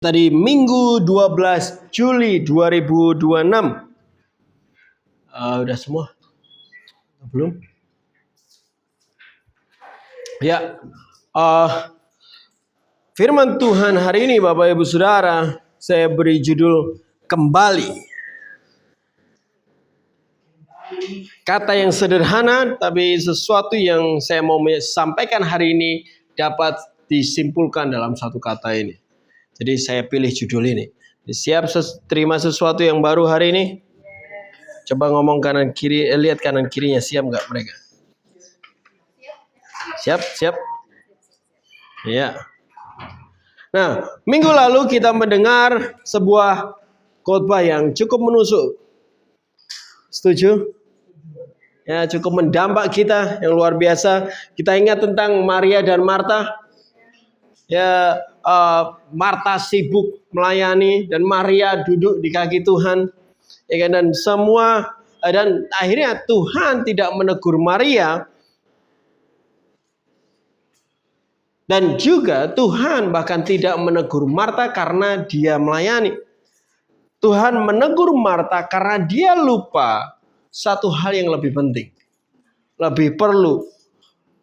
Tadi Minggu 12 Juli 2026. Udah semua? Belum? Ya. Firman Tuhan hari ini Bapak Ibu Saudara, saya beri judul kembali. Kata yang sederhana tapi sesuatu yang saya mau sampaikan hari ini dapat disimpulkan dalam satu kata ini. Jadi saya pilih judul ini. Siap terima sesuatu yang baru hari ini? Coba ngomong kanan kiri, lihat kanan kirinya, siap nggak mereka? Siap? Ya. Nah, minggu lalu kita mendengar sebuah khotbah yang cukup menusuk. Setuju? Ya, cukup mendampak kita yang luar biasa. Kita ingat tentang Maria dan Marta. Ya, Marta sibuk melayani dan Maria duduk di kaki Tuhan. Ya kan? Dan akhirnya Tuhan tidak menegur Maria. Dan juga Tuhan bahkan tidak menegur Marta karena dia melayani. Tuhan menegur Marta karena dia lupa satu hal yang lebih penting. Lebih perlu.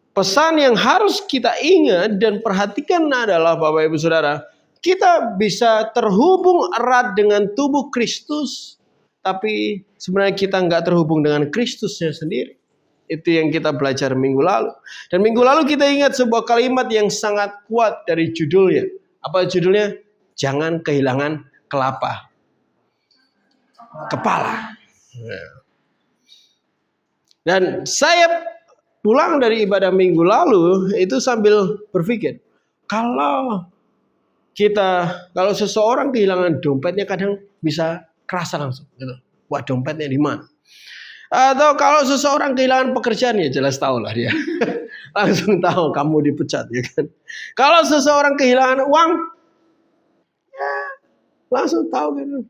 Pesan yang harus kita ingat dan perhatikan adalah Bapak Ibu Saudara, kita bisa terhubung erat dengan tubuh Kristus, tapi sebenarnya kita nggak terhubung dengan Kristusnya sendiri. Itu yang kita belajar minggu lalu. Dan minggu lalu kita ingat sebuah kalimat yang sangat kuat dari judulnya. Apa judulnya? Jangan kehilangan kepala. Dan saya pulang dari ibadah minggu lalu itu sambil berpikir, kalau seseorang kehilangan dompetnya kadang bisa kerasa langsung gitu. Wah, dompetnya di mana? Atau kalau seseorang kehilangan pekerjaan, ya jelas tahu lah dia. Langsung tahu kamu dipecat, ya kan. Kalau seseorang kehilangan uang, ya langsung tahu gitu.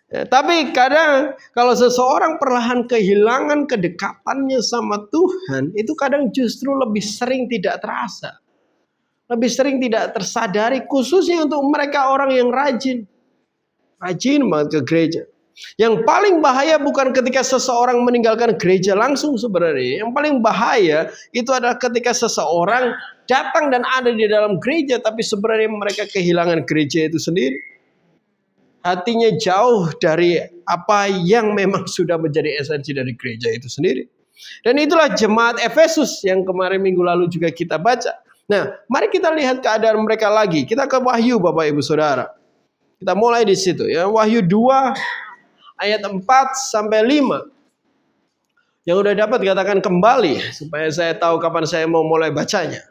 Ya, tapi kadang kalau seseorang perlahan kehilangan kedekatannya sama Tuhan, itu kadang justru lebih sering tidak terasa. Lebih sering tidak tersadari, khususnya untuk mereka orang yang rajin. Rajin banget ke gereja. Yang paling bahaya bukan ketika seseorang meninggalkan gereja langsung sebenarnya. Yang paling bahaya itu adalah ketika seseorang datang dan ada di dalam gereja, tapi sebenarnya mereka kehilangan gereja itu sendiri. Hatinya jauh dari apa yang memang sudah menjadi esensi dari gereja itu sendiri. Dan itulah jemaat Efesus yang kemarin minggu lalu juga kita baca. Nah, mari kita lihat keadaan mereka lagi. Kita ke Wahyu Bapak Ibu Saudara. Kita mulai di situ ya. Wahyu 2 ayat 4 sampai 5. Yang udah dapat katakan kembali supaya saya tahu kapan saya mau mulai bacanya.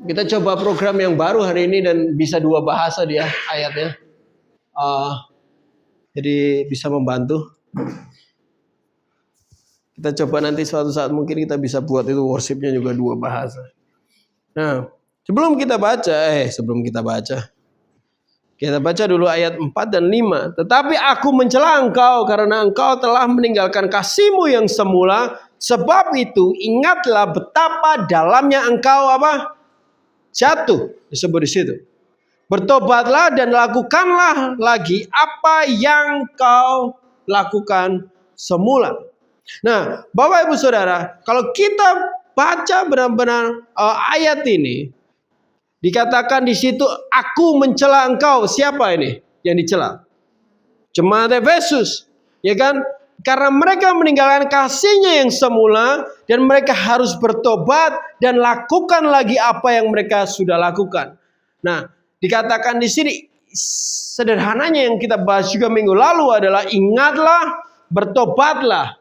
Kita coba program yang baru hari ini dan bisa 2 bahasa dia ayatnya. Jadi bisa membantu. Kita coba nanti suatu saat mungkin kita bisa buat itu worshipnya juga 2 bahasa. Nah, sebelum kita baca. Kita baca dulu ayat 4 dan 5. Tetapi aku mencela engkau karena engkau telah meninggalkan kasihmu yang semula. Sebab itu ingatlah betapa dalamnya engkau jatuh, disebut di situ. Bertobatlah dan lakukanlah lagi apa yang kau lakukan semula. Nah, Bapak Ibu Saudara, kalau kita baca benar-benar ayat ini, dikatakan di situ aku mencela engkau. Siapa ini yang dicela? Jemaat Efesus, ya kan? Karena mereka meninggalkan kasihnya yang semula dan mereka harus bertobat dan lakukan lagi apa yang mereka sudah lakukan. Nah, dikatakan di sini sederhananya yang kita bahas juga minggu lalu adalah ingatlah, bertobatlah.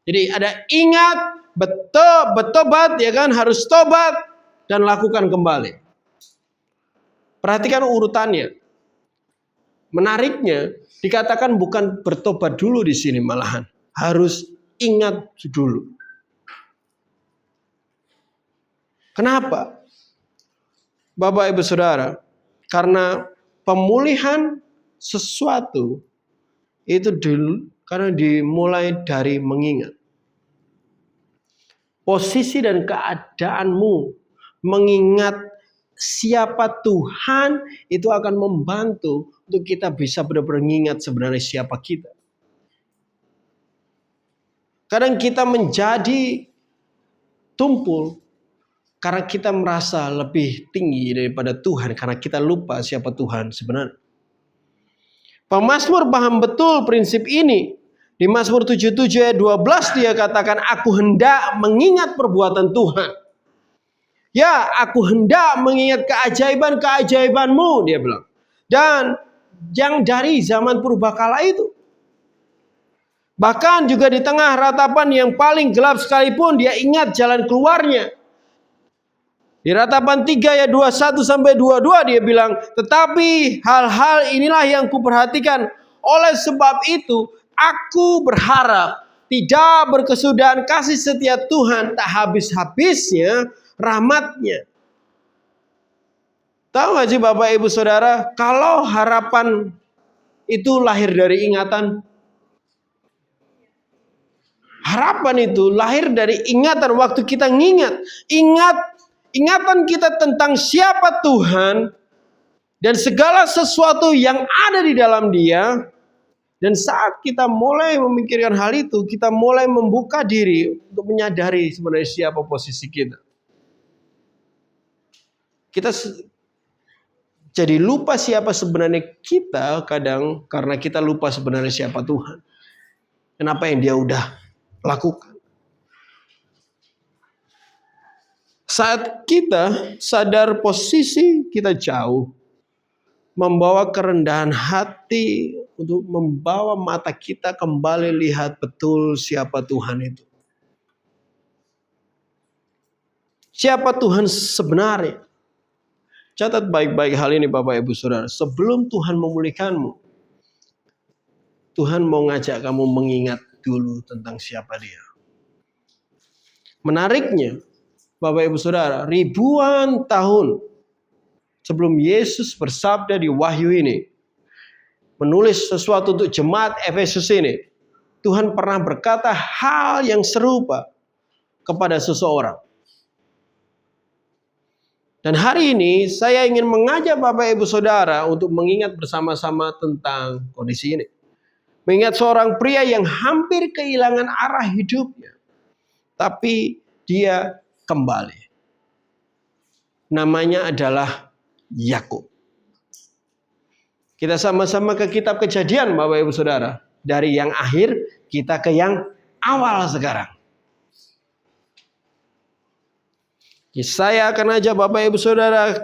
Jadi ada ingat, bertobat, ya kan, harus tobat dan lakukan kembali. Perhatikan urutannya. Menariknya, dikatakan bukan bertobat dulu di sini malahan. Harus ingat dulu. Kenapa? Bapak Ibu Saudara, karena pemulihan sesuatu itu karena dimulai dari mengingat. posisi dan keadaanmu, mengingat siapa Tuhan, itu akan membantu untuk kita bisa benar-benar mengingat sebenarnya siapa kita. Kadang kita menjadi tumpul karena kita merasa lebih tinggi daripada Tuhan, karena kita lupa siapa Tuhan sebenarnya. Pemazmur paham betul prinsip ini. Di Mazmur 77 ayat 12 dia katakan, aku hendak mengingat perbuatan Tuhan. Ya, aku hendak mengingat keajaiban-keajaibanmu, dia bilang. Dan yang dari zaman purbakala itu. Bahkan juga di tengah ratapan yang paling gelap sekalipun, dia ingat jalan keluarnya. Di ratapan 3 ayat 21 sampai 22 dia bilang, tetapi hal-hal inilah yang kuperhatikan. Oleh sebab itu, aku berharap tidak berkesudahan kasih setia Tuhan, tak habis-habisnya rahmatnya. Tahu gak sih Bapak Ibu Saudara, kalau harapan itu lahir dari ingatan, harapan itu lahir dari ingatan. Waktu kita ingatan kita tentang siapa Tuhan dan segala sesuatu yang ada di dalam Dia. Dan saat kita mulai memikirkan hal itu, kita mulai membuka diri untuk menyadari sebenarnya siapa posisi kita. Kita jadi lupa siapa sebenarnya kita kadang karena kita lupa sebenarnya siapa Tuhan. Dan apa yang Dia udah lakukan. Saat kita sadar posisi kita jauh, membawa kerendahan hati untuk membawa mata kita kembali lihat betul siapa Tuhan itu. Siapa Tuhan sebenarnya? Catat baik-baik hal ini Bapak Ibu Saudara. Sebelum Tuhan memulihkanmu, Tuhan mau ngajak kamu mengingat dulu tentang siapa Dia. Menariknya, Bapak Ibu Saudara, ribuan tahun sebelum Yesus bersabda di Wahyu ini, menulis sesuatu untuk jemaat Efesus ini, Tuhan pernah berkata hal yang serupa kepada seseorang. Dan hari ini saya ingin mengajak Bapak Ibu Saudara untuk mengingat bersama-sama tentang kondisi ini. Mengingat seorang pria yang hampir kehilangan arah hidupnya. Tapi dia kembali. Namanya adalah Yakub. Kita sama-sama ke kitab Kejadian Bapak Ibu Saudara. Dari yang akhir kita ke yang awal sekarang. Saya akan ajak Bapak Ibu Saudara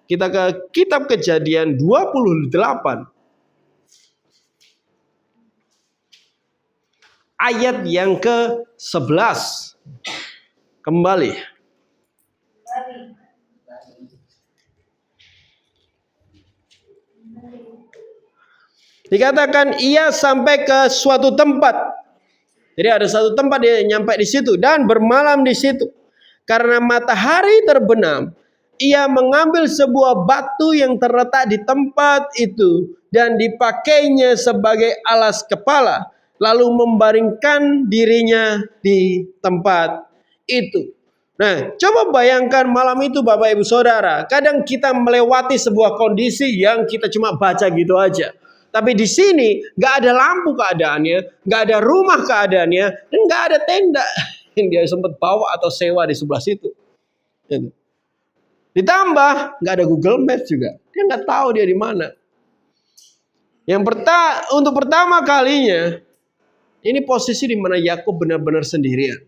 kita ke kitab Kejadian 28. Ayat yang ke-11. Kembali. Dikatakan ia sampai ke suatu tempat. Jadi ada satu tempat dia nyampe di situ dan bermalam di situ. Karena matahari terbenam, ia mengambil sebuah batu yang terletak di tempat itu dan dipakainya sebagai alas kepala, lalu membaringkan dirinya di tempat itu. Nah, coba bayangkan malam itu Bapak Ibu Saudara, kadang kita melewati sebuah kondisi yang kita cuma baca gitu aja. Tapi di sini nggak ada lampu keadaannya, nggak ada rumah keadaannya, dan nggak ada tenda yang dia sempat bawa atau sewa di sebelah situ. Ditambah nggak ada Google Maps juga, dia nggak tahu dia di mana. Untuk pertama kalinya, ini posisi di mana Yakub benar-benar sendirian,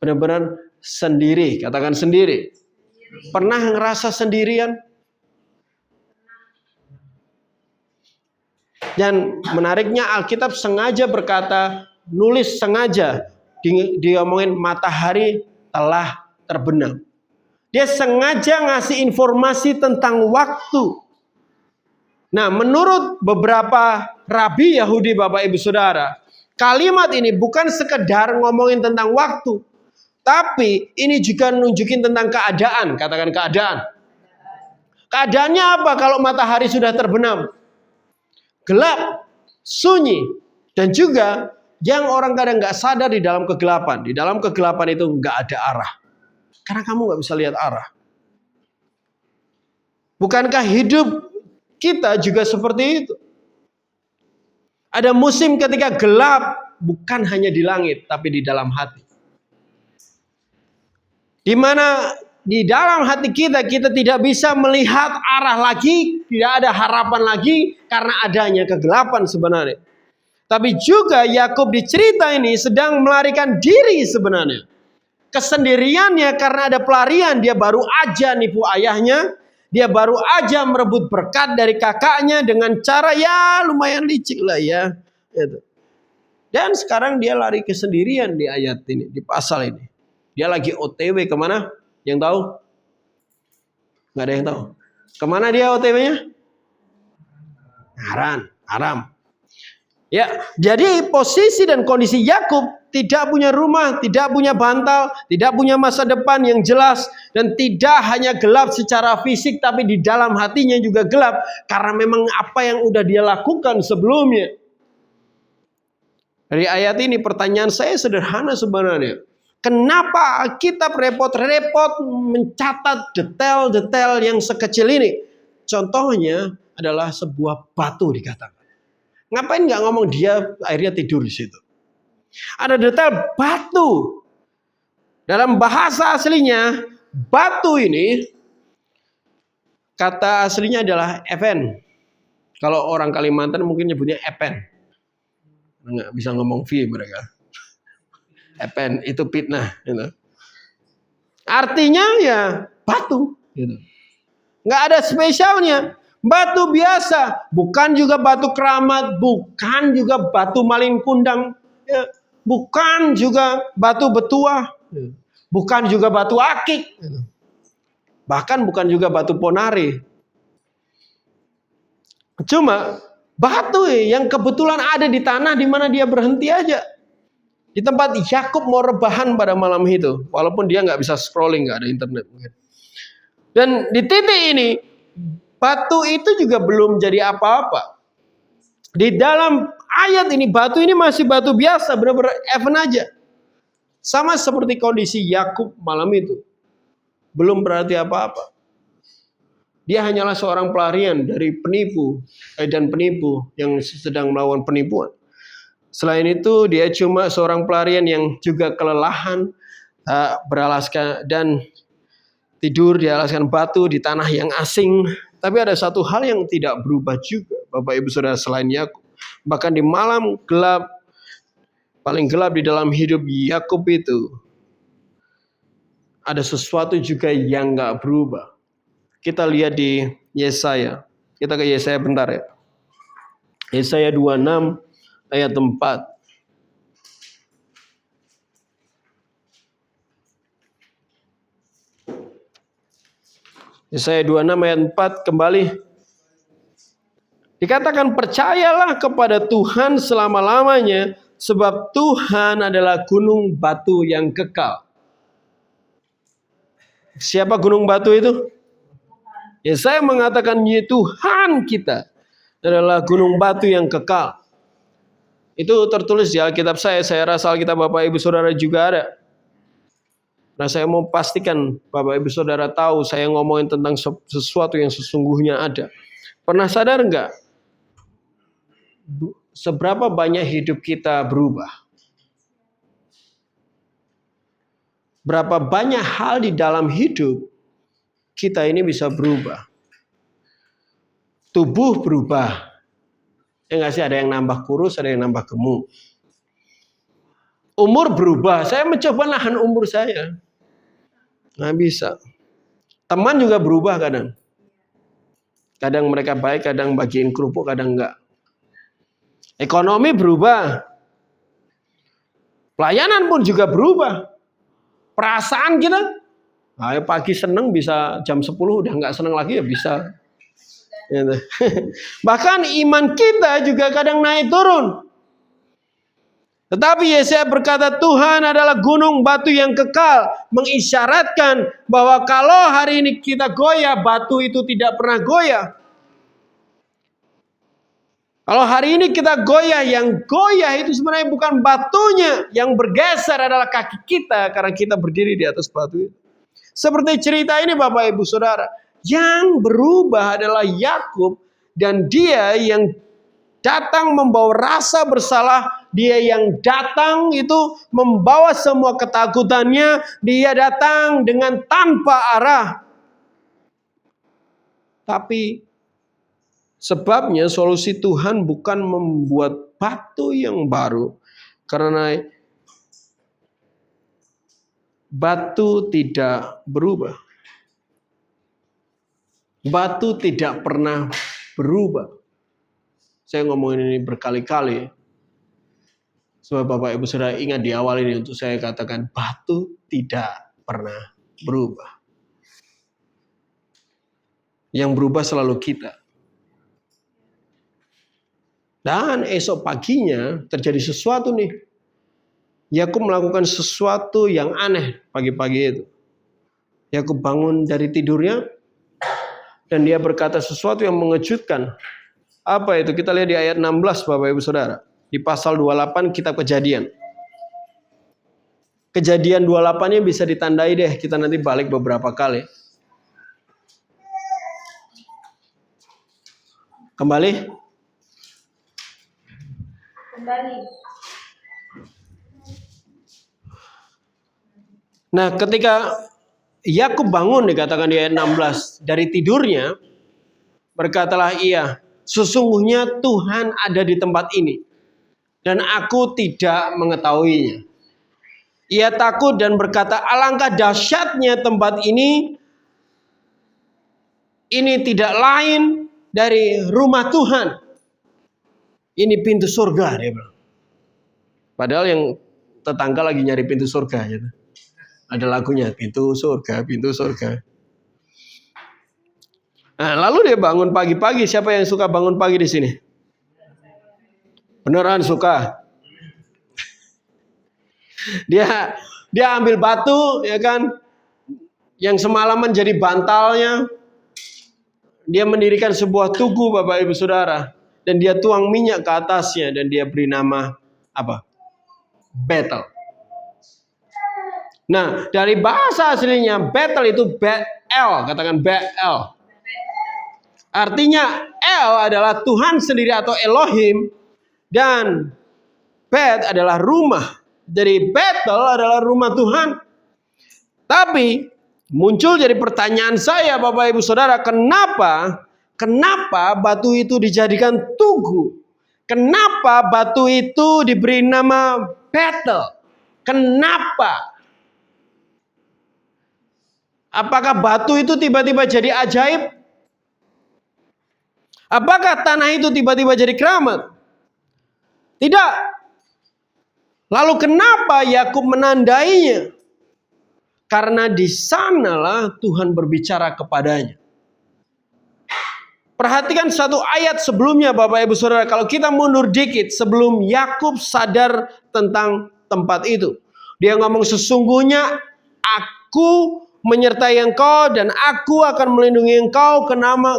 benar-benar sendiri, katakan sendiri. Pernah ngerasa sendirian? Dan menariknya Alkitab sengaja berkata, nulis sengaja dia ngomongin matahari telah terbenam. Dia sengaja ngasih informasi tentang waktu. Nah, menurut beberapa rabi Yahudi Bapak Ibu Saudara, kalimat ini bukan sekedar ngomongin tentang waktu, tapi ini juga nunjukin tentang keadaan. Katakan keadaan. Keadaannya apa kalau matahari sudah terbenam? Gelap, sunyi, dan juga Yang orang kadang nggak sadar di dalam kegelapan. Di dalam kegelapan itu nggak ada arah. Karena kamu nggak bisa lihat arah. Bukankah hidup kita juga seperti itu? Ada musim ketika gelap, bukan hanya di langit, tapi di dalam hati. Di mana di dalam hati kita tidak bisa melihat arah lagi, tidak ada harapan lagi karena adanya kegelapan sebenarnya. Tapi juga Yakub di cerita ini sedang melarikan diri sebenarnya. Kesendiriannya karena ada pelarian, dia baru aja nipu ayahnya, dia baru aja merebut berkat dari kakaknya dengan cara ya lumayan licik lah ya. Dan sekarang dia lari kesendirian di ayat ini, di pasal ini. Dia lagi OTW kemana? Yang tahu? Nggak ada yang tahu. Kemana dia OTW-nya? Haran. Ya, jadi posisi dan kondisi Yakub tidak punya rumah, tidak punya bantal, tidak punya masa depan yang jelas, dan tidak hanya gelap secara fisik, tapi di dalam hatinya juga gelap karena memang apa yang udah dia lakukan sebelumnya. Dari ayat ini pertanyaan saya sederhana sebenarnya. Kenapa kita repot-repot mencatat detail-detail yang sekecil ini? Contohnya adalah sebuah batu dikatakan. Ngapain nggak ngomong dia akhirnya tidur di situ? Ada detail batu. Dalam bahasa aslinya, batu ini kata aslinya adalah epen. Kalau orang Kalimantan mungkin nyebutnya epen. Nggak bisa ngomong V mereka. Epen itu fitnah. Gitu. Artinya ya batu. Gitu. Nggak ada spesialnya. Batu biasa, bukan juga batu keramat, bukan juga batu malin kundang, ya, bukan juga batu betuah, bukan juga batu akik, bahkan bukan juga batu ponari. Cuma batu yang kebetulan ada di tanah di mana dia berhenti aja. Di tempat Yakub mau rebahan pada malam itu, walaupun dia nggak bisa scrolling, nggak ada internet. Dan di titik ini batu itu juga belum jadi apa-apa. Di dalam ayat ini batu ini masih batu biasa, benar-benar even aja. Sama seperti kondisi Yakub malam itu. Belum berarti apa-apa. Dia hanyalah seorang pelarian dari penipu yang sedang melawan penipuan. Selain itu dia cuma seorang pelarian yang juga kelelahan, beralaskan dan tidur di alaskan batu di tanah yang asing. Tapi ada satu hal yang tidak berubah juga, Bapak Ibu Saudara, selain Yakub. Bahkan di malam gelap, paling gelap di dalam hidup Yakub itu, ada sesuatu juga yang nggak berubah. Kita lihat di Yesaya. Kita ke Yesaya bentar ya. Yesaya 26 ayat 4. Yesaya 26 ayat 4 kembali. Dikatakan percayalah kepada Tuhan selama-lamanya, sebab Tuhan adalah gunung batu yang kekal. Siapa gunung batu itu? Yesaya mengatakan Tuhan kita adalah gunung batu yang kekal. Itu tertulis di Alkitab saya rasa Alkitab Bapak Ibu Saudara juga ada. Nah, saya mau pastikan Bapak Ibu Saudara tahu saya ngomongin tentang sesuatu yang sesungguhnya ada. Pernah sadar enggak? Seberapa banyak hidup kita berubah? Berapa banyak hal di dalam hidup kita ini bisa berubah? Tubuh berubah. Ya enggak sih, ada yang nambah kurus, ada yang nambah gemuk. Umur berubah. Saya mencoba nahan umur saya. Nggak bisa. Teman juga berubah kadang. Kadang mereka baik, kadang bagiin kerupuk, kadang enggak. Ekonomi berubah. Pelayanan pun juga berubah. Perasaan kita, ayo pagi seneng bisa jam 10 udah nggak seneng lagi ya bisa. Bahkan iman kita juga kadang naik turun. Tetapi Yesaya berkata Tuhan adalah gunung batu yang kekal, mengisyaratkan bahwa kalau hari ini kita goyah, batu itu tidak pernah goyah. Kalau hari ini kita goyah, yang goyah itu sebenarnya bukan batunya, yang bergeser adalah kaki kita karena kita berdiri di atas batu itu. Seperti cerita ini Bapak Ibu Saudara, yang berubah adalah Yakub, dan dia yang datang membawa rasa bersalah, dia yang datang itu membawa semua ketakutannya, dia datang dengan tanpa arah. Tapi sebabnya solusi Tuhan bukan membuat batu yang baru, karena batu tidak berubah. Batu tidak pernah berubah. Saya ngomongin ini berkali-kali. Supaya Bapak Ibu Saudara ingat di awal ini untuk saya katakan batu tidak pernah berubah. Yang berubah selalu kita. Dan esok paginya terjadi sesuatu nih. Yakub melakukan sesuatu yang aneh pagi-pagi itu. Yakub bangun dari tidurnya dan dia berkata sesuatu yang mengejutkan. Apa itu? Kita lihat di ayat 16 Bapak Ibu Saudara. Di pasal 28 kitab Kejadian. Kejadian 28-nya bisa ditandai deh. Kita nanti balik beberapa kali. Kembali. Nah, ketika Yakub bangun dikatakan di ayat 16 dari tidurnya, berkatalah ia, sesungguhnya Tuhan ada di tempat ini dan aku tidak mengetahuinya. Ia takut dan berkata, alangkah dahsyatnya tempat ini tidak lain dari rumah Tuhan. Ini pintu surga, dia bilang. Padahal yang tetangga lagi nyari pintu surga gitu. Ada lagunya, pintu surga, pintu surga. Nah, lalu dia bangun pagi-pagi. Siapa yang suka bangun pagi di sini? Beneran suka. Dia ambil batu, ya kan? Yang semalaman jadi bantalnya. Dia mendirikan sebuah tugu Bapak Ibu Saudara. Dan dia tuang minyak ke atasnya. Dan dia beri nama apa? Betel. Nah, dari bahasa aslinya Betel itu Bet-El. Katakan Bet-El. Artinya El adalah Tuhan sendiri atau Elohim. Dan Bet adalah rumah. Jadi Betel adalah rumah Tuhan. Tapi muncul jadi pertanyaan saya Bapak Ibu Saudara. Kenapa batu itu dijadikan tugu? Kenapa batu itu diberi nama Betel? Kenapa? Apakah batu itu tiba-tiba jadi ajaib? Apakah tanah itu tiba-tiba jadi keramat? Tidak. Lalu kenapa Yakub menandainya? Karena di sanalah Tuhan berbicara kepadanya. Perhatikan satu ayat sebelumnya Bapak Ibu Saudara. Kalau kita mundur dikit sebelum Yakub sadar tentang tempat itu. Dia ngomong sesungguhnya aku menyertai engkau dan aku akan melindungi engkau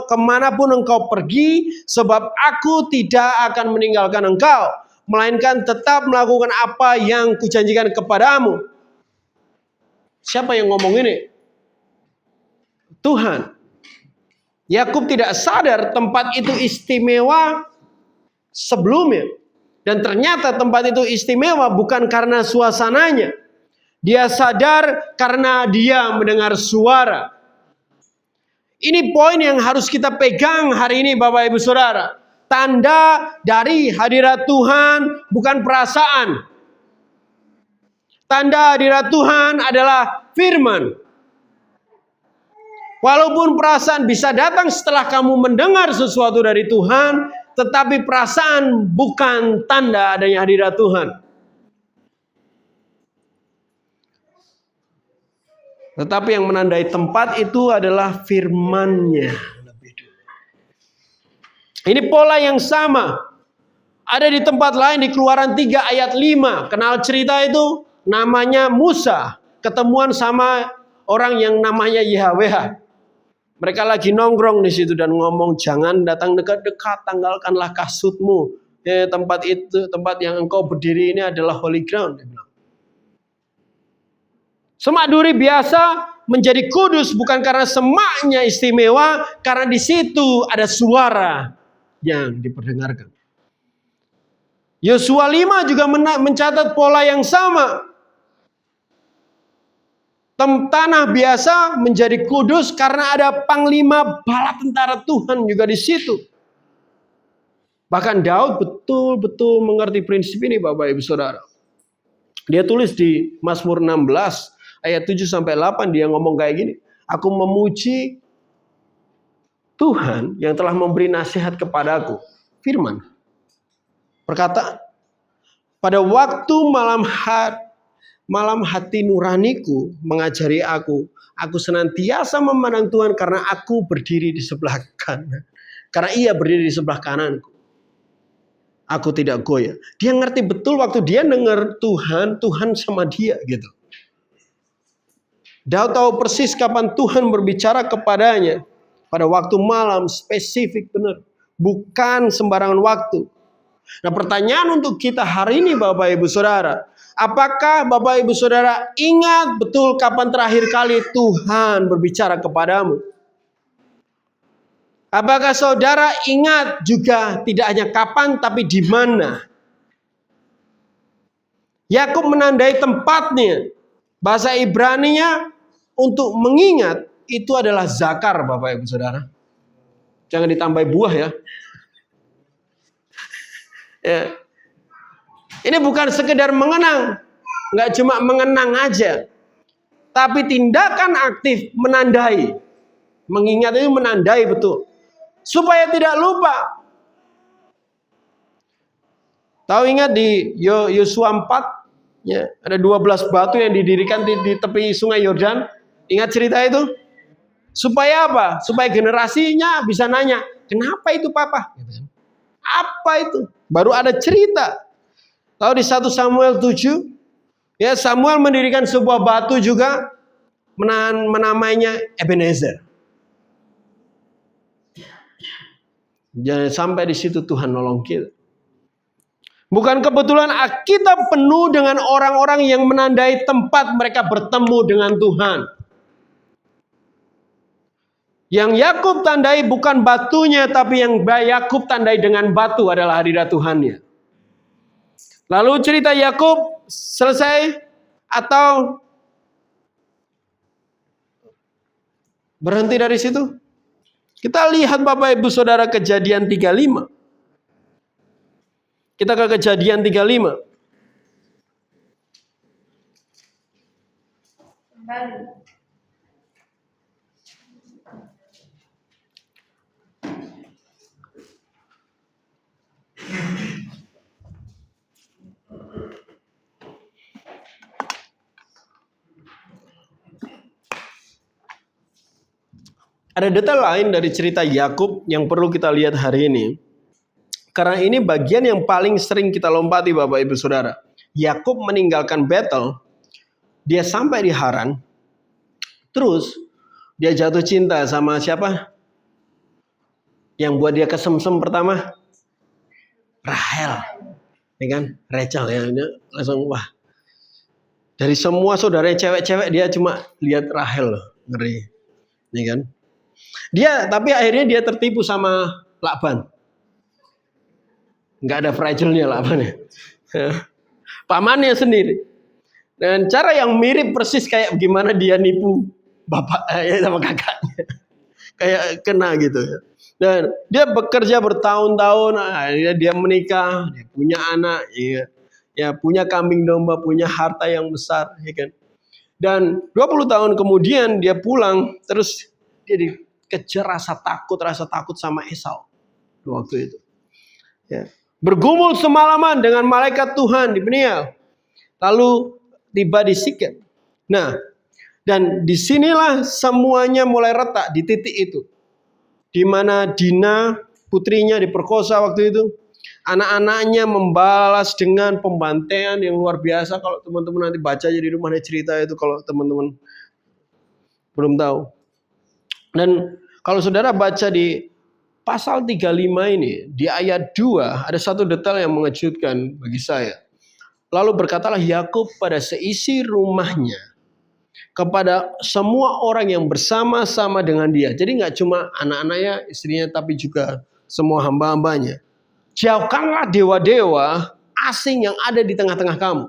kemanapun engkau pergi. Sebab aku tidak akan meninggalkan engkau. Melainkan tetap melakukan apa yang kujanjikan kepadamu. Siapa yang ngomong ini? Tuhan. Yakub tidak sadar tempat itu istimewa sebelumnya. Dan ternyata tempat itu istimewa bukan karena suasananya. Dia sadar karena dia mendengar suara. Ini poin yang harus kita pegang hari ini Bapak Ibu Saudara. Tanda dari hadirat Tuhan bukan perasaan. Tanda hadirat Tuhan adalah firman. Walaupun perasaan bisa datang setelah kamu mendengar sesuatu dari Tuhan, tetapi perasaan bukan tanda adanya hadirat Tuhan. Tetapi yang menandai tempat itu adalah firman-Nya. Ini pola yang sama. Ada di tempat lain di Keluaran 3 ayat 5. Kenal cerita itu? Namanya Musa. Ketemuan sama orang yang namanya YHWH. Mereka lagi nongkrong di situ dan ngomong, jangan datang dekat-dekat, tanggalkanlah kasutmu. Tempat itu, tempat yang engkau berdiri ini adalah holy ground. Semak duri biasa menjadi kudus bukan karena semaknya istimewa, karena di situ ada suara yang diperdengarkan. Yosua 5 juga mencatat pola yang sama. Tanah biasa menjadi kudus karena ada panglima bala tentara Tuhan juga di situ. Bahkan Daud betul-betul mengerti prinsip ini, Bapak Ibu Saudara. Dia tulis di Mazmur 16 ayat 7-8, dia ngomong kayak gini. Aku memuji Tuhan yang telah memberi nasihat kepadaku. Firman. Perkataan. Pada waktu malam hati nuraniku mengajari aku senantiasa memandang Tuhan karena aku berdiri di sebelah kanan. Karena ia berdiri di sebelah kananku. Aku tidak goyah. Dia ngerti betul waktu dia dengar Tuhan sama dia gitu. Daud tahu persis kapan Tuhan berbicara kepadanya. Pada waktu malam spesifik benar. Bukan sembarangan waktu. Nah, pertanyaan untuk kita hari ini Bapak Ibu Saudara. Apakah Bapak Ibu Saudara ingat betul kapan terakhir kali Tuhan berbicara kepadamu? Apakah saudara ingat juga tidak hanya kapan tapi di mana? Yakub menandai tempatnya. Bahasa Ibraninya untuk mengingat itu adalah zakar Bapak Ibu Saudara. Jangan ditambah buah ya. Ya. Ini bukan sekedar mengenang. Nggak cuma mengenang aja. Tapi tindakan aktif menandai. Mengingat itu menandai betul. Supaya tidak lupa. Tahu ingat di Yosua 4. Ya, ada 12 batu yang didirikan di tepi sungai Yordan. Ingat cerita itu? Supaya apa? Supaya generasinya bisa nanya. Kenapa itu Papa? Apa itu? Baru ada cerita. Tahu di 1 Samuel 7, ya Samuel mendirikan sebuah batu juga menamainya Ebenezer. Jangan sampai di situ Tuhan nolong kita. Bukan kebetulan Alkitab penuh dengan orang-orang yang menandai tempat mereka bertemu dengan Tuhan. Yang Yakub tandai bukan batunya, tapi yang Yakub tandai dengan batu adalah hadirat Tuhannya. Lalu cerita Yakub selesai atau berhenti dari situ? Kita lihat Bapak Ibu Saudara Kejadian 35. Kita ke Kejadian 35. Ada detail lain dari cerita Yakub yang perlu kita lihat hari ini. Karena ini bagian yang paling sering kita lompati Bapak Ibu Saudara. Yakub meninggalkan Betel, dia sampai di Haran, terus dia jatuh cinta sama siapa? Yang buat dia kesemsem pertama? Rahel. Ya kan? Rachel ya. Dia langsung wah. Dari semua saudaranya cewek-cewek dia cuma lihat Rahel loh. Ngeri. Ya kan? Tapi akhirnya dia tertipu sama Laban. Nggak ada fragile-nya Laban ya. Pamannya sendiri. Dan cara yang mirip persis kayak gimana dia nipu bapak sama kakaknya. Kayak kena gitu ya. Dan dia bekerja bertahun-tahun, akhirnya dia menikah, dia punya anak, ya punya kambing domba, punya harta yang besar, ya kan. Dan 20 tahun kemudian dia pulang, terus dia dikejar rasa takut sama Esau waktu itu. Ya. Bergumul semalaman dengan malaikat Tuhan di Peniel. Lalu tiba di Sikem. Nah, dan disinilah semuanya mulai retak di titik itu. Di mana Dina putrinya diperkosa waktu itu. Anak-anaknya membalas dengan pembantaian yang luar biasa. Kalau teman-teman nanti baca aja di rumah ada cerita itu kalau teman-teman belum tahu. Dan Kalau saudara baca di pasal 35 ini, di ayat 2, ada satu detail yang mengejutkan bagi saya. Lalu berkatalah Yakub pada seisi rumahnya, kepada semua orang yang bersama-sama dengan dia. Jadi nggak cuma anak-anaknya, istrinya, tapi juga semua hamba-hambanya. Jauhkanlah dewa-dewa asing yang ada di tengah-tengah kamu.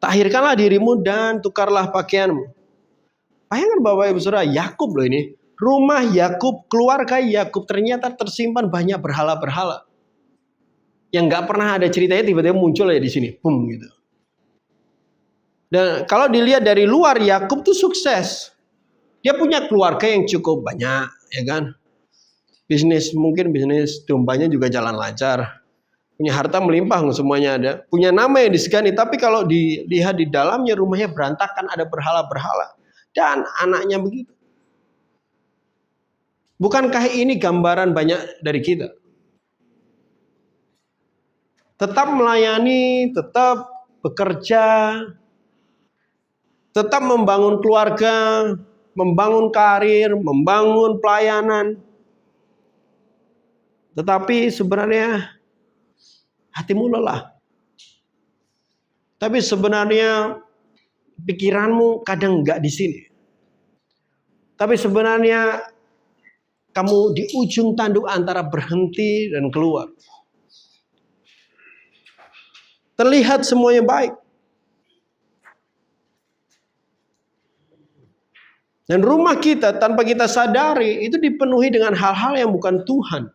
Tahirkanlah dirimu dan tukarlah pakaianmu. Bayangkan Bapak Ibu Saudara, Yakub loh ini. Rumah Yakub, keluarga Yakub ternyata tersimpan banyak berhala-berhala. Yang nggak pernah ada ceritanya tiba-tiba muncul ya di sini. Boom gitu. Dan kalau dilihat dari luar, Yakub tuh sukses. Dia punya keluarga yang cukup banyak, ya kan? Mungkin bisnis dombanya juga jalan lancar. Punya harta melimpah, semuanya ada. Punya nama yang disegani, tapi kalau dilihat di dalamnya rumahnya berantakan, ada berhala-berhala. Dan anaknya begitu. Bukankah ini gambaran banyak dari kita? Tetap melayani, tetap bekerja, tetap membangun keluarga, membangun karir, membangun pelayanan. Tetapi sebenarnya hatimu lelah. Tapi sebenarnya pikiranmu kadang enggak di sini. Tapi sebenarnya kamu di ujung tanduk antara berhenti dan keluar. Terlihat semuanya baik. Dan rumah kita tanpa kita sadari itu dipenuhi dengan hal-hal yang bukan Tuhan.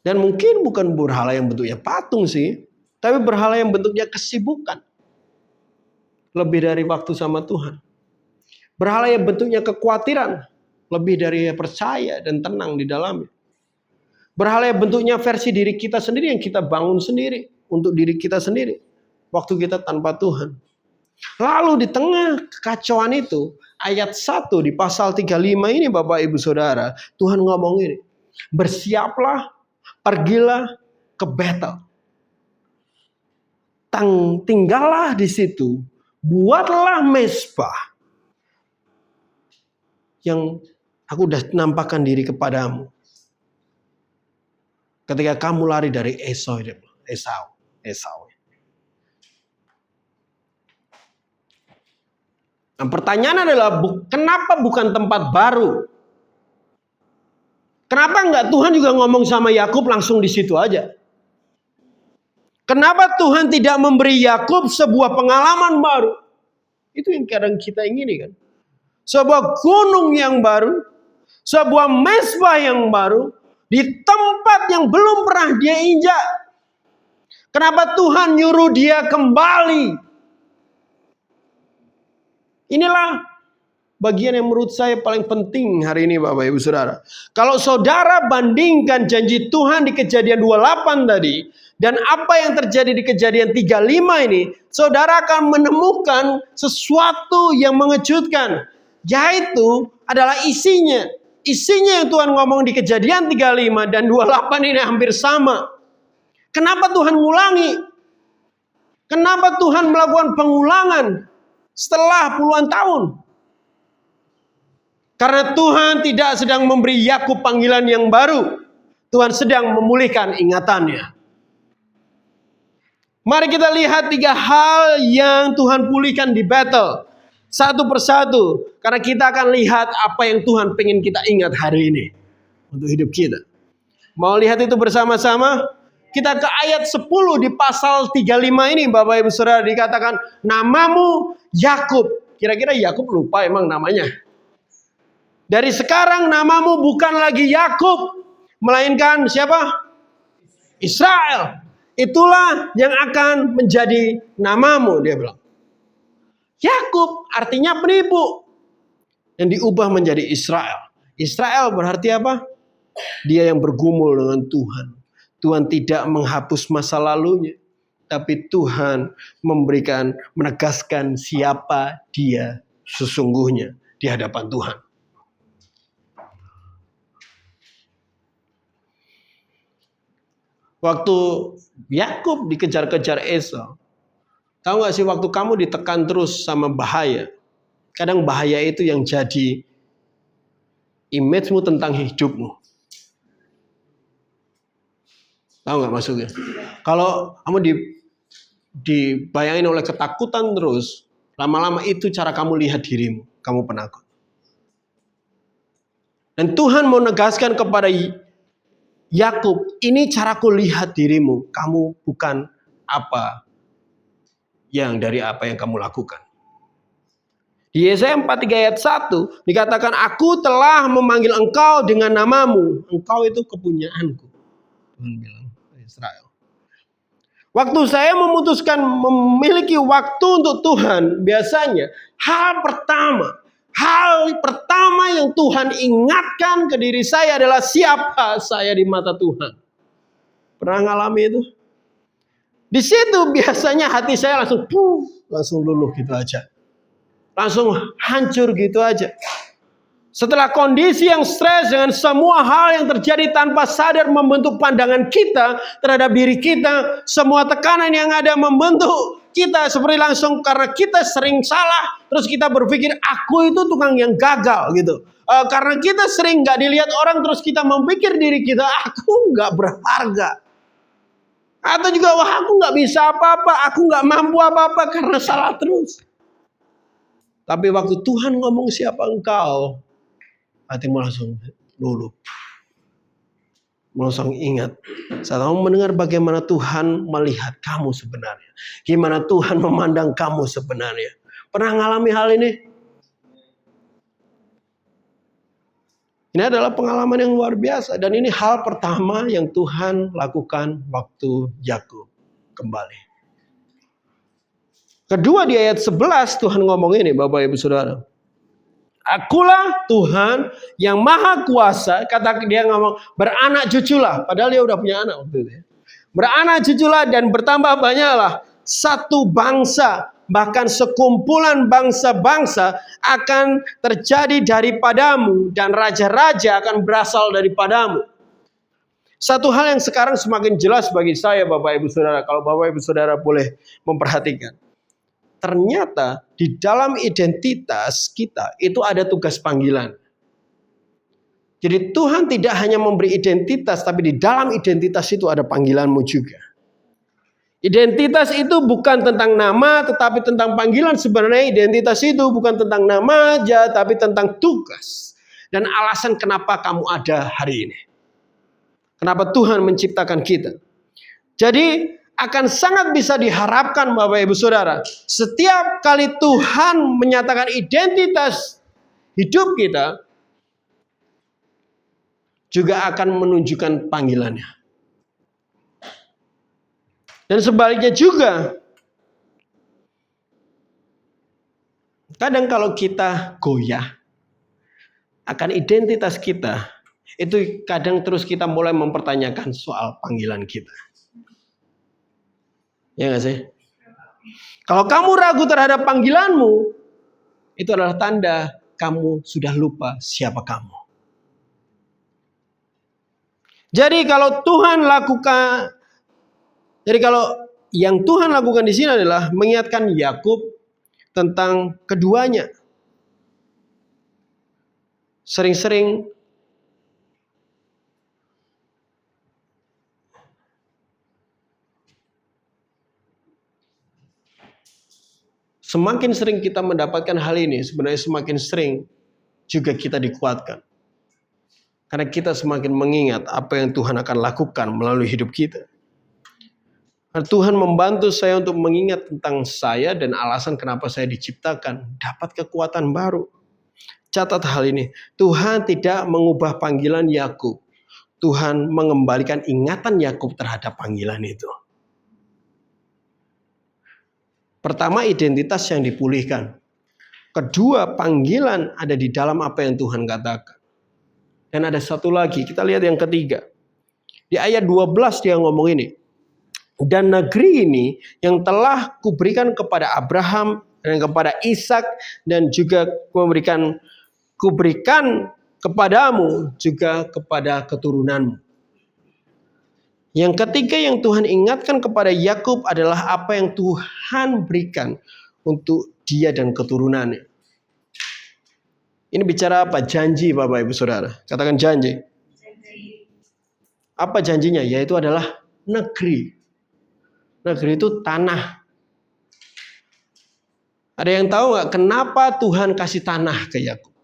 Dan mungkin bukan berhala yang bentuknya patung sih. Tapi berhala yang bentuknya kesibukan. Lebih dari waktu sama Tuhan. Berhala yang bentuknya kekhawatiran. Lebih dari percaya dan tenang di dalamnya. Berhala yang bentuknya versi diri kita sendiri yang kita bangun sendiri. Untuk diri kita sendiri. Waktu kita tanpa Tuhan. Lalu di tengah kekacauan itu. Ayat 1 di pasal 35 ini Bapak Ibu Saudara. Tuhan ngomong ini. Bersiaplah, pergilah ke Betel. Tinggallah di situ. Buatlah mezbah. Yang aku sudah nampakkan diri kepadamu. Ketika kamu lari dari Esau. Nah, pertanyaan adalah, kenapa bukan tempat baru? Kenapa enggak Tuhan juga ngomong sama Yakub langsung di situ aja? Kenapa Tuhan tidak memberi Yakub sebuah pengalaman baru? Itu yang kadang kita ingini kan. Sebuah gunung yang baru, sebuah mezbah yang baru, di tempat yang belum pernah dia injak. Kenapa Tuhan nyuruh dia kembali? Inilah bagian yang menurut saya paling penting hari ini Bapak Ibu Saudara. Kalau saudara bandingkan janji Tuhan di Kejadian 28 tadi, dan apa yang terjadi di Kejadian 35 ini, saudara akan menemukan sesuatu yang mengejutkan. Yaitu adalah isinya. Isinya yang Tuhan ngomong di Kejadian 35 dan 28 ini hampir sama. Kenapa Tuhan ngulangi? Kenapa Tuhan melakukan pengulangan setelah puluhan tahun? Karena Tuhan tidak sedang memberi Yakub panggilan yang baru. Tuhan sedang memulihkan ingatannya. Mari kita lihat 3 hal yang Tuhan pulihkan di Betel. Satu persatu. Karena kita akan lihat apa yang Tuhan pengen kita ingat hari ini. Untuk hidup kita. Mau lihat itu bersama-sama? Kita ke ayat 10 di pasal 35 ini Bapak Ibu Saudara, dikatakan namamu Yakub. Kira-kira Yakub lupa emang namanya. Dari sekarang namamu bukan lagi Yakub, melainkan siapa? Israel. Itulah yang akan menjadi namamu, dia bilang. Yakub artinya penipu. Yang diubah menjadi Israel. Israel berarti apa? Dia yang bergumul dengan Tuhan. Tuhan tidak menghapus masa lalunya. Tapi Tuhan menegaskan siapa dia sesungguhnya di hadapan Tuhan. Waktu Yakub dikejar-kejar Esau. Tahu gak sih waktu kamu ditekan terus sama bahaya. Kadang bahaya itu yang jadi image-mu tentang hidupmu. Tahu nggak maksudnya? Kalau kamu dibayangin oleh ketakutan terus, lama-lama itu cara kamu lihat dirimu. Kamu penakut. Dan Tuhan mau negaskan kepada Yakub, ini caraku lihat dirimu. Kamu bukan apa yang kamu lakukan. Di Yesaya 43 ayat 1 dikatakan, aku telah memanggil engkau dengan namamu. Engkau itu kepunyaanku. Tuhan bilang Israel. Waktu saya memutuskan memiliki waktu untuk Tuhan, biasanya hal pertama yang Tuhan ingatkan ke diri saya adalah siapa saya di mata Tuhan. Pernah ngalami itu? Di situ biasanya hati saya langsung luluh gitu aja. Langsung hancur gitu aja. Setelah kondisi yang stres dengan semua hal yang terjadi tanpa sadar membentuk pandangan kita terhadap diri kita. Semua tekanan yang ada membentuk kita seperti langsung karena kita sering salah. Terus kita berpikir aku itu tukang yang gagal gitu. Karena kita sering gak dilihat orang terus kita memikir diri kita aku gak berharga. Atau juga wah aku gak bisa apa-apa. Aku gak mampu apa-apa karena salah terus. Tapi waktu Tuhan ngomong siapa engkau, hatimu langsung luluh. Langsung ingat. Saat kamu mendengar bagaimana Tuhan melihat kamu sebenarnya. Gimana Tuhan memandang kamu sebenarnya. Pernah ngalami hal ini? Ini adalah pengalaman yang luar biasa. Dan ini hal pertama yang Tuhan lakukan waktu Yakub kembali. Kedua di ayat 11 Tuhan ngomong ini Bapak Ibu Saudara. Akulah Tuhan yang maha kuasa. Kata dia ngomong beranak cuculah. Padahal dia udah punya anak waktu itu. Beranak cuculah dan bertambah banyaklah. Satu bangsa bahkan sekumpulan bangsa-bangsa akan terjadi daripadamu. Dan raja-raja akan berasal daripadamu. Satu hal yang sekarang semakin jelas bagi saya Bapak Ibu Saudara. Kalau Bapak Ibu Saudara boleh memperhatikan. Ternyata di dalam identitas kita itu ada tugas panggilan. Jadi Tuhan tidak hanya memberi identitas, tapi di dalam identitas itu ada panggilanmu juga. Identitas itu bukan tentang nama, tetapi tentang panggilan. Sebenarnya identitas itu bukan tentang nama aja, tapi tentang tugas. Dan alasan kenapa kamu ada hari ini. Kenapa Tuhan menciptakan kita. Jadi akan sangat bisa diharapkan Bapak Ibu Saudara. Setiap kali Tuhan menyatakan identitas hidup kita. Juga akan menunjukkan panggilannya. Dan sebaliknya juga. Kadang kalau kita goyah. Akan identitas kita. Itu kadang terus kita mulai mempertanyakan soal panggilan kita. Ya gak sih? Kalau kamu ragu terhadap panggilanmu, itu adalah tanda kamu sudah lupa siapa kamu. Jadi kalau yang Tuhan lakukan di sini adalah mengingatkan Yakub tentang keduanya. Sering-sering semakin sering kita mendapatkan hal ini, sebenarnya semakin sering juga kita dikuatkan. Karena kita semakin mengingat apa yang Tuhan akan lakukan melalui hidup kita. Karena Tuhan membantu saya untuk mengingat tentang saya dan alasan kenapa saya diciptakan. Dapat kekuatan baru. Catat hal ini. Tuhan tidak mengubah panggilan Yakub. Tuhan mengembalikan ingatan Yakub terhadap panggilan itu. Pertama, identitas yang dipulihkan. Kedua, panggilan ada di dalam apa yang Tuhan katakan. Dan ada satu lagi, kita lihat yang ketiga. Di ayat 12 dia ngomong ini. Dan negeri ini yang telah kuberikan kepada Abraham dan kepada Ishak dan juga kuberikan kepadamu juga kepada keturunanmu. Yang ketiga yang Tuhan ingatkan kepada Yakub adalah apa yang Tuhan berikan untuk dia dan keturunannya. Ini bicara apa? Janji Bapak Ibu Saudara. Katakan janji. Apa janjinya? Yaitu adalah negeri. Negeri itu tanah. Ada yang tahu nggak kenapa Tuhan kasih tanah ke Yakub?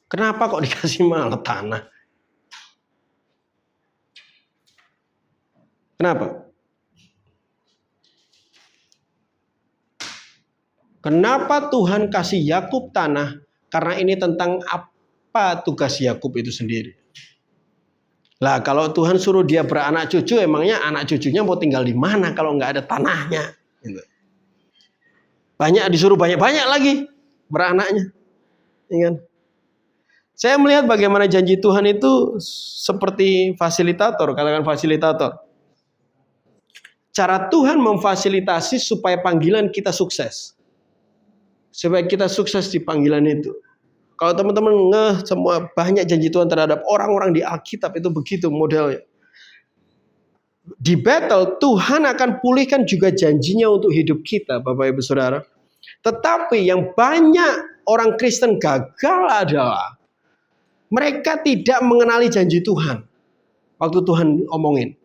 Kenapa kok dikasih malah tanah? Kenapa? Kenapa Tuhan kasih Yakub tanah? Karena ini tentang apa tugas Yakub itu sendiri. Lah kalau Tuhan suruh dia beranak cucu, emangnya anak cucunya mau tinggal di mana kalau nggak ada tanahnya? Gitu. Banyak disuruh banyak-banyak lagi beranaknya. Ingat? Saya melihat bagaimana janji Tuhan itu seperti fasilitator, katakan fasilitator. Cara Tuhan memfasilitasi supaya panggilan kita sukses. Supaya kita sukses di panggilan itu. Kalau teman-teman semua banyak janji Tuhan terhadap orang-orang di Alkitab itu begitu modelnya. Di battle Tuhan akan pulihkan juga janjinya untuk hidup kita, Bapak Ibu Saudara. Tetapi yang banyak orang Kristen gagal adalah mereka tidak mengenali janji Tuhan. Waktu Tuhan omongin.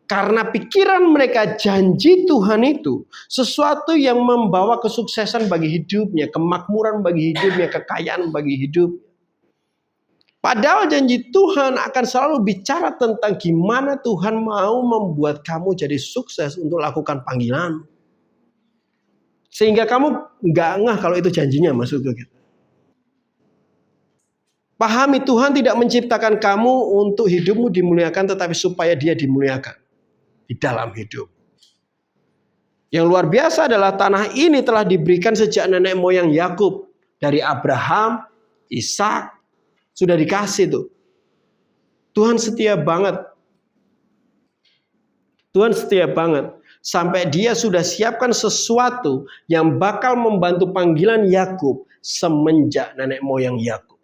Karena pikiran mereka janji Tuhan itu sesuatu yang membawa kesuksesan bagi hidupnya, kemakmuran bagi hidupnya, kekayaan bagi hidup. Padahal janji Tuhan akan selalu bicara tentang gimana Tuhan mau membuat kamu jadi sukses untuk lakukan panggilan. Sehingga kamu nggak ngeh kalau itu janjinya maksudnya gitu. Pahami Tuhan tidak menciptakan kamu untuk hidupmu dimuliakan tetapi supaya dia dimuliakan di dalam hidup. Yang luar biasa adalah tanah ini telah diberikan sejak nenek moyang Yakub. Dari Abraham, Ishak, sudah dikasih tuh. Tuhan setia banget. Tuhan setia banget. Sampai dia sudah siapkan sesuatu yang bakal membantu panggilan Yakub semenjak nenek moyang Yakub.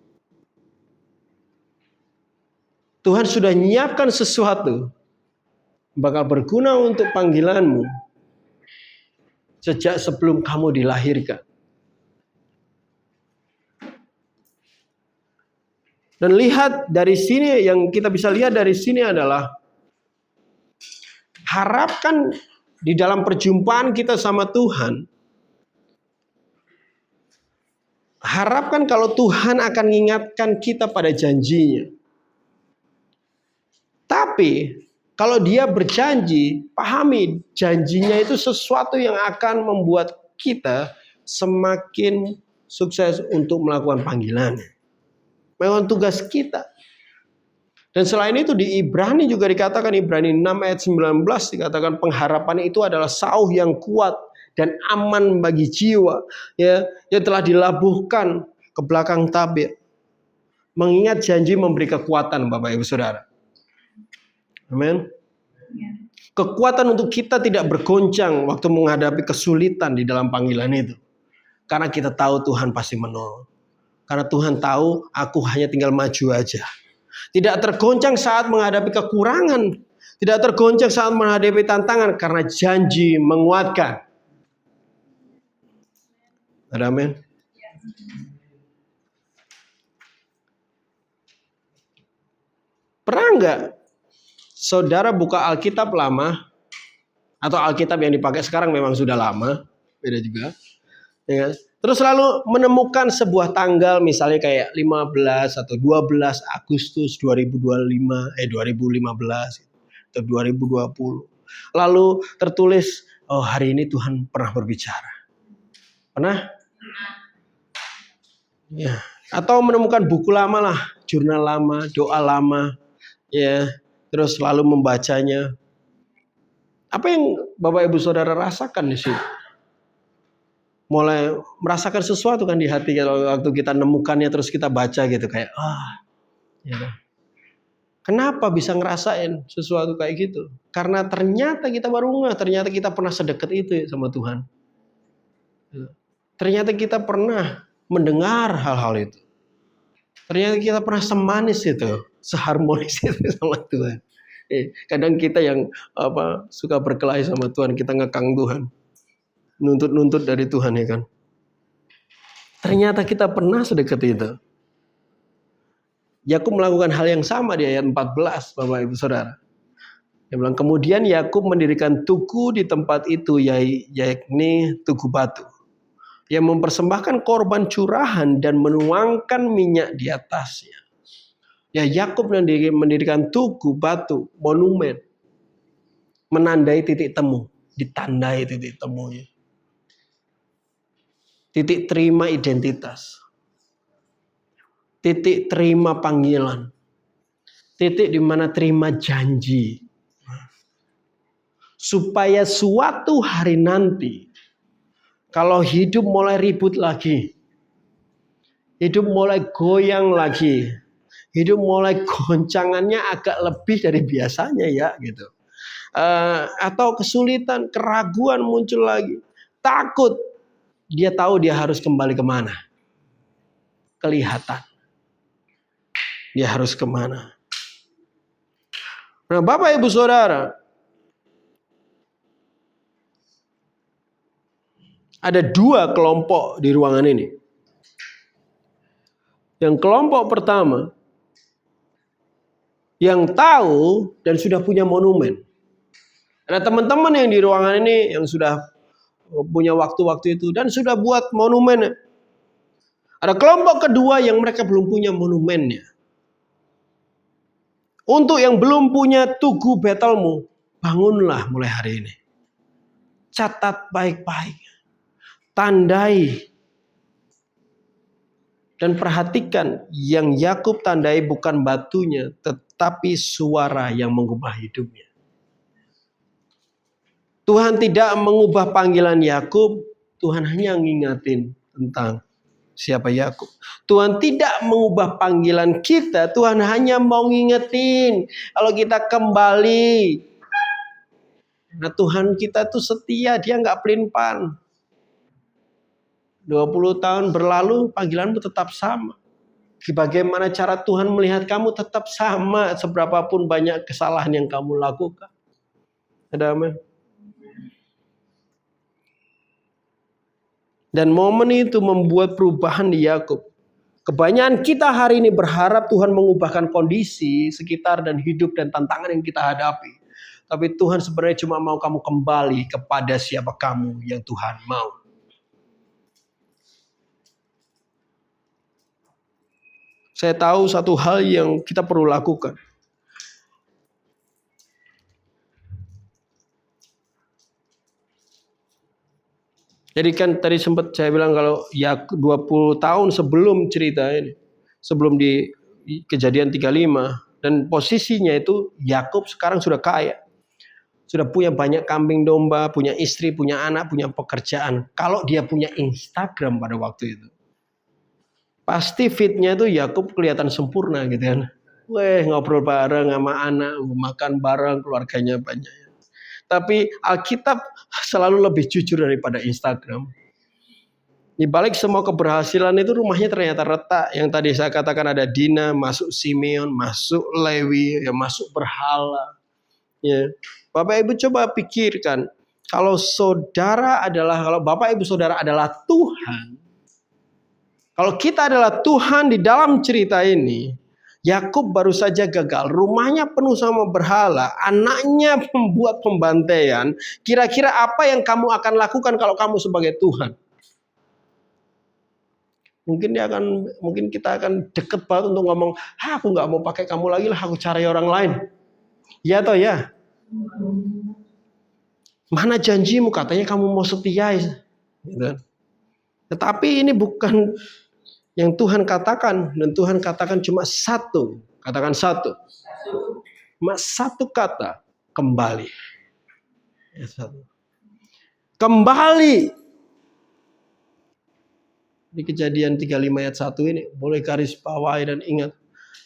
Tuhan sudah menyiapkan sesuatu bakal berguna untuk panggilanmu sejak sebelum kamu dilahirkan. Dan lihat dari sini, yang kita bisa lihat dari sini adalah harapkan di dalam perjumpaan kita sama Tuhan, harapkan kalau Tuhan akan mengingatkan kita pada janjinya. Tapi kalau dia berjanji, pahami janjinya itu sesuatu yang akan membuat kita semakin sukses untuk melakukan panggilannya. Memang tugas kita. Dan selain itu di Ibrani juga dikatakan, Ibrani 6 ayat 19 dikatakan pengharapan itu adalah sauh yang kuat dan aman bagi jiwa, ya, yang telah dilabuhkan ke belakang tabir. Mengingat janji memberi kekuatan Bapak Ibu Saudara. Amin. Kekuatan untuk kita tidak bergoncang waktu menghadapi kesulitan di dalam panggilan itu. Karena kita tahu Tuhan pasti menolong. Karena Tuhan tahu aku hanya tinggal maju aja. Tidak tergoncang saat menghadapi kekurangan. Tidak tergoncang saat menghadapi tantangan. Karena janji menguatkan. Amin. Pernah enggak saudara buka Alkitab lama, atau Alkitab yang dipakai sekarang memang sudah lama, beda juga. Ya. Terus lalu menemukan sebuah tanggal misalnya kayak 15 atau 12 Agustus 2015 atau 2020. Lalu tertulis, oh hari ini Tuhan pernah berbicara. Pernah? Ya. Atau menemukan buku lama lah, jurnal lama, doa lama, ya. Terus lalu membacanya. Apa yang Bapak Ibu Saudara rasakan di situ? Mulai merasakan sesuatu kan di hati waktu kita nemukannya terus kita baca gitu kayak ya. Kenapa bisa ngerasain sesuatu kayak gitu? Karena ternyata kita baru ternyata kita pernah sedekat itu sama Tuhan. Ternyata kita pernah mendengar hal-hal itu. Ternyata kita pernah semanis itu, seharmonis itu sama Tuhan. Kadang kita yang suka berkelahi sama Tuhan, kita ngekang Tuhan. Nuntut-nuntut dari Tuhan ya kan. Ternyata kita pernah sedekat itu. Yakub melakukan hal yang sama di ayat 14, Bapak Ibu Saudara. Dia bilang, kemudian Yakub mendirikan tugu di tempat itu, yakni Tugu Batu, yang mempersembahkan korban curahan dan menuangkan minyak di atasnya. Ya, Yakub mendirikan tugu batu, monumen, menandai titik temu, ditandai titik temunya. Titik terima identitas. Titik terima panggilan. Titik di mana terima janji. Supaya suatu hari nanti, kalau hidup mulai ribut lagi, hidup mulai goyang lagi, hidup mulai goncangannya agak lebih dari biasanya ya gitu. Atau kesulitan, keraguan muncul lagi, takut, dia tahu dia harus kembali kemana. Kelihatan dia harus kemana. Nah, Bapak Ibu Saudara, ada dua kelompok di ruangan ini. Yang kelompok pertama, yang tahu dan sudah punya monumen. Ada teman-teman yang di ruangan ini yang sudah punya waktu-waktu itu dan sudah buat monumen. Ada kelompok kedua yang mereka belum punya monumennya. Untuk yang belum punya tugu Betelmu, bangunlah mulai hari ini. Catat baik-baik. Tandai. Dan perhatikan, yang Yakub tandai bukan batunya, tetapi suara yang mengubah hidupnya. Tuhan tidak mengubah panggilan Yakub, Tuhan hanya ngingatin tentang siapa Yakub. Tuhan tidak mengubah panggilan kita, Tuhan hanya mau ngingetin kalau kita kembali. Nah, Tuhan kita tuh setia, dia nggak pelin-pelan. 20 tahun berlalu, panggilanmu tetap sama. Bagaimana cara Tuhan melihat kamu tetap sama, seberapapun banyak kesalahan yang kamu lakukan. Ada amin. Dan momen itu membuat perubahan di Yakub. Kebanyakan kita hari ini berharap Tuhan mengubahkan kondisi sekitar dan hidup dan tantangan yang kita hadapi. Tapi Tuhan sebenarnya cuma mau kamu kembali kepada siapa kamu yang Tuhan mau. Saya tahu satu hal yang kita perlu lakukan. Jadi kan tadi sempat saya bilang kalau ya 20 tahun sebelum cerita ini, sebelum di kejadian 35, dan posisinya itu Yakub sekarang sudah kaya. Sudah punya banyak kambing domba, punya istri, punya anak, punya pekerjaan. Kalau dia punya Instagram pada waktu itu, pasti fitnya itu Yakub kelihatan sempurna gitu kan. Weh, ngobrol bareng sama anak, makan bareng, keluarganya banyak. Tapi Alkitab selalu lebih jujur daripada Instagram. Di balik semua keberhasilan itu rumahnya ternyata retak. Yang tadi saya katakan ada Dina, masuk Simeon, masuk Lewi, ya masuk berhala. Ya. Bapak Ibu coba pikirkan, kalau Bapak Ibu Saudara adalah Tuhan, kalau kita adalah Tuhan di dalam cerita ini, Yakub baru saja gagal, rumahnya penuh sama berhala, anaknya membuat pembantaian. Kira-kira apa yang kamu akan lakukan kalau kamu sebagai Tuhan? Mungkin kita akan deket banget untuk ngomong, aku nggak mau pakai kamu lagi lah, aku cari orang lain. Ya atau ya? Mana janjimu, katanya kamu mau setia. Gitu. Tetapi ini bukan yang Tuhan katakan, dan Tuhan katakan cuma satu. Katakan satu. Cuma satu kata, kembali. Kembali. Di Kejadian 35 ayat 1 ini, boleh garis bawahi dan ingat.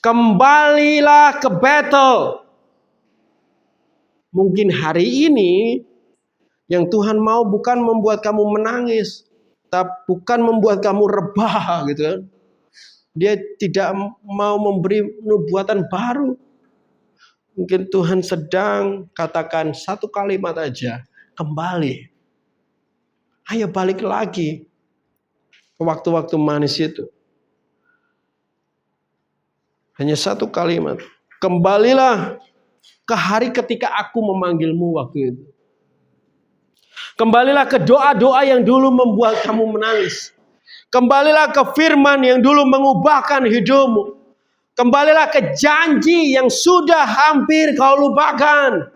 Kembalilah ke Betel. Mungkin hari ini, yang Tuhan mau bukan membuat kamu menangis, bukan membuat kamu rebah gitu kan. Dia tidak mau memberi nubuatan baru. Mungkin Tuhan sedang katakan satu kalimat aja, kembali. Ayo balik lagi. Waktu-waktu manis itu. Hanya satu kalimat. Kembalilah ke hari ketika aku memanggilmu waktu itu. Kembalilah ke doa-doa yang dulu membuat kamu menangis. Kembalilah ke firman yang dulu mengubahkan hidupmu. Kembalilah ke janji yang sudah hampir kau lupakan.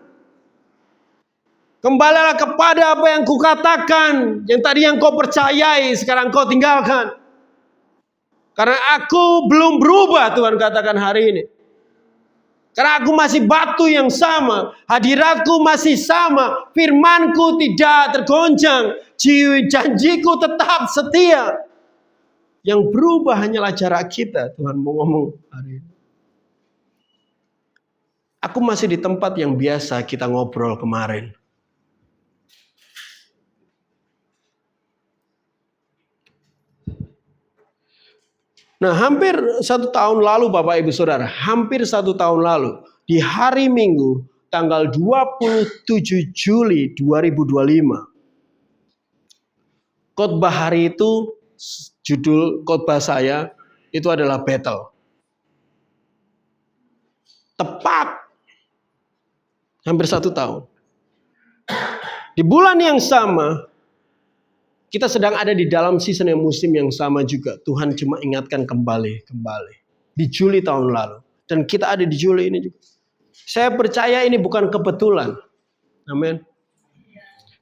Kembalilah kepada apa yang kukatakan, yang tadi yang kau percayai, sekarang kau tinggalkan. Karena aku belum berubah, Tuhan katakan hari ini. Karena aku masih batu yang sama, hadiratku masih sama, firmanku tidak tergoncang, janjiku tetap setia. Yang berubah hanyalah jarak kita, Tuhan mau ngomong hari ini. Aku masih di tempat yang biasa kita ngobrol kemarin. Nah, hampir 1 tahun lalu Bapak Ibu Saudara, hampir 1 tahun lalu, di hari Minggu, tanggal 27 Juli 2025, khotbah hari itu, judul khotbah saya, itu adalah battle. Tepat, hampir 1 tahun. Di bulan yang sama, kita sedang ada di dalam season yang musim yang sama juga. Tuhan cuma ingatkan kembali. Di Juli tahun lalu. Dan kita ada di Juli ini juga. Saya percaya ini bukan kebetulan. Amin.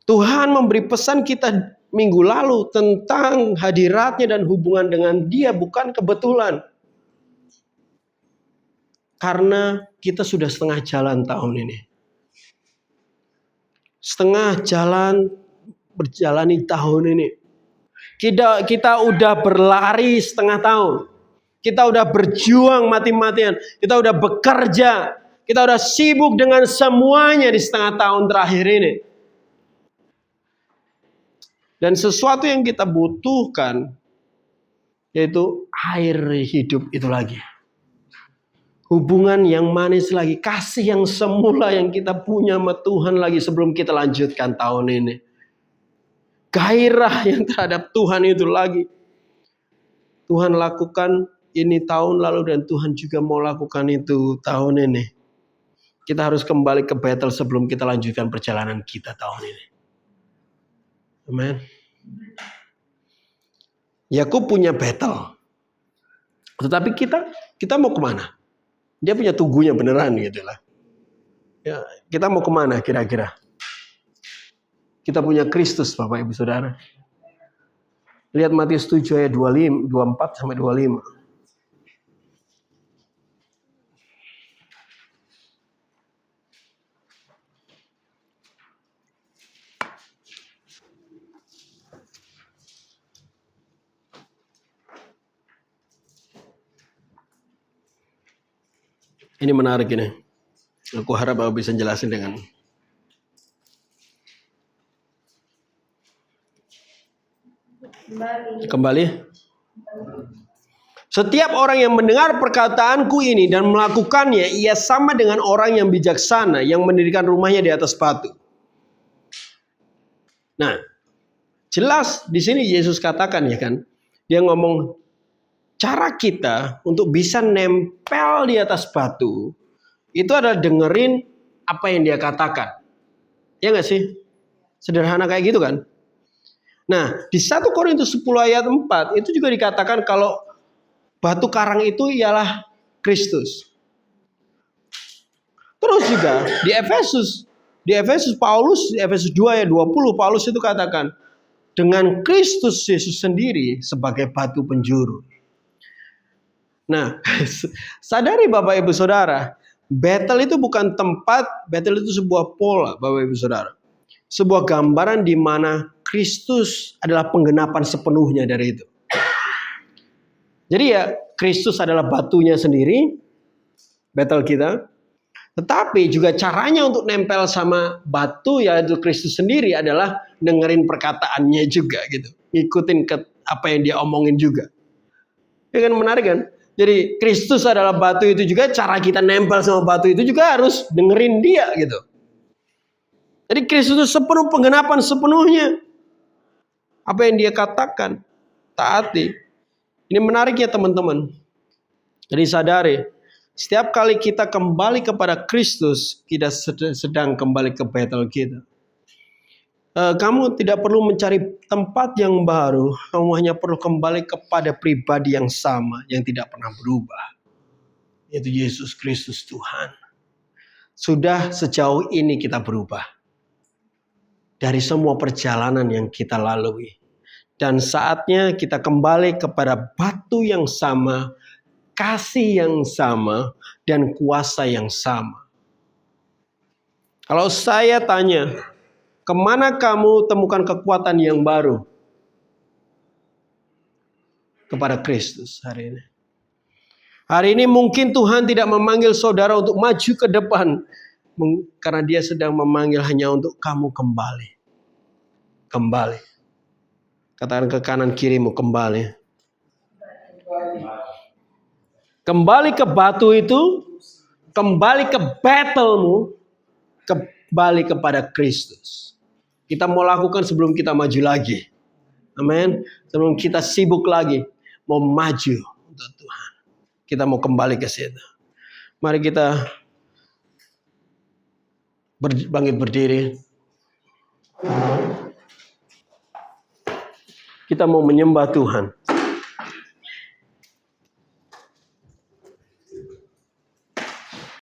Tuhan memberi pesan kita minggu lalu tentang hadiratnya dan hubungan dengan Dia bukan kebetulan. Karena kita sudah setengah jalan tahun ini. Setengah jalan berjalani tahun ini. Kita udah berlari setengah tahun. Kita udah berjuang mati-matian. Kita udah bekerja. Kita udah sibuk dengan semuanya di setengah tahun terakhir ini. Dan sesuatu yang kita butuhkan yaitu air hidup itu lagi. Hubungan yang manis lagi. Kasih yang semula yang kita punya sama Tuhan lagi sebelum kita lanjutkan tahun ini. Gairah yang terhadap Tuhan itu lagi. Tuhan lakukan ini tahun lalu dan Tuhan juga mau lakukan itu tahun ini. Kita harus kembali ke battle sebelum kita lanjutkan perjalanan kita tahun ini. Amen. Yakub punya battle. Tetapi kita mau kemana? Dia punya tugunya beneran gitu lah. Ya, kita mau kemana kira-kira? Kita punya Kristus Bapak Ibu Saudara. Lihat Matius 7 ayat 24 sampai 25. Ini menarik ini. Aku harap Bapak bisa jelasin dengan kembali. Setiap orang yang mendengar perkataanku ini dan melakukannya, ia sama dengan orang yang bijaksana yang mendirikan rumahnya di atas batu. Nah, jelas di sini Yesus katakan ya kan, dia ngomong cara kita untuk bisa nempel di atas batu itu adalah dengerin apa yang dia katakan. Ya nggak sih? Sederhana kayak gitu kan? Nah, di 1 Korintus 10 ayat 4 itu juga dikatakan kalau batu karang itu ialah Kristus. Terus juga di Efesus Paulus, di Efesus 2 ayat 20 Paulus itu katakan dengan Kristus Yesus sendiri sebagai batu penjuru. Nah, sadari Bapak Ibu Saudara, battle itu bukan tempat, battle itu sebuah pola Bapak Ibu Saudara. Sebuah gambaran di mana Kristus adalah penggenapan sepenuhnya dari itu. Jadi ya Kristus adalah batunya sendiri, battle kita. Tetapi juga caranya untuk nempel sama batu yaitu Kristus sendiri adalah dengerin perkataannya juga gitu. Ngikutin ke apa yang dia omongin juga. Ya kan menarik kan? Jadi Kristus adalah batu itu juga, cara kita nempel sama batu itu juga harus dengerin dia gitu. Jadi Kristus itu sepenuh penggenapan sepenuhnya. Apa yang dia katakan. taati. Ini menarik ya teman-teman. Jadi sadari, setiap kali kita kembali kepada Kristus, kita sedang kembali ke battle kita. Kamu tidak perlu mencari tempat yang baru. Kamu hanya perlu kembali kepada pribadi yang sama, yang tidak pernah berubah. Yaitu Yesus Kristus Tuhan. Sudah sejauh ini kita berubah. Dari semua perjalanan yang kita lalui. Dan saatnya kita kembali kepada batu yang sama, kasih yang sama, dan kuasa yang sama. Kalau saya tanya, kemana kamu temukan kekuatan yang baru? Kepada Kristus hari ini. Hari ini mungkin Tuhan tidak memanggil saudara untuk maju ke depan. Karena dia sedang memanggil hanya untuk kamu kembali. Kembali. Katakan ke kanan kirimu, kembali. Kembali ke batu itu. Kembali ke battlemu. Kembali kepada Kristus. Kita mau lakukan sebelum kita maju lagi. Amin. Sebelum kita sibuk lagi. Mau maju untuk Tuhan. Kita mau kembali ke situ. Mari kita bangkit berdiri. Kita mau menyembah Tuhan.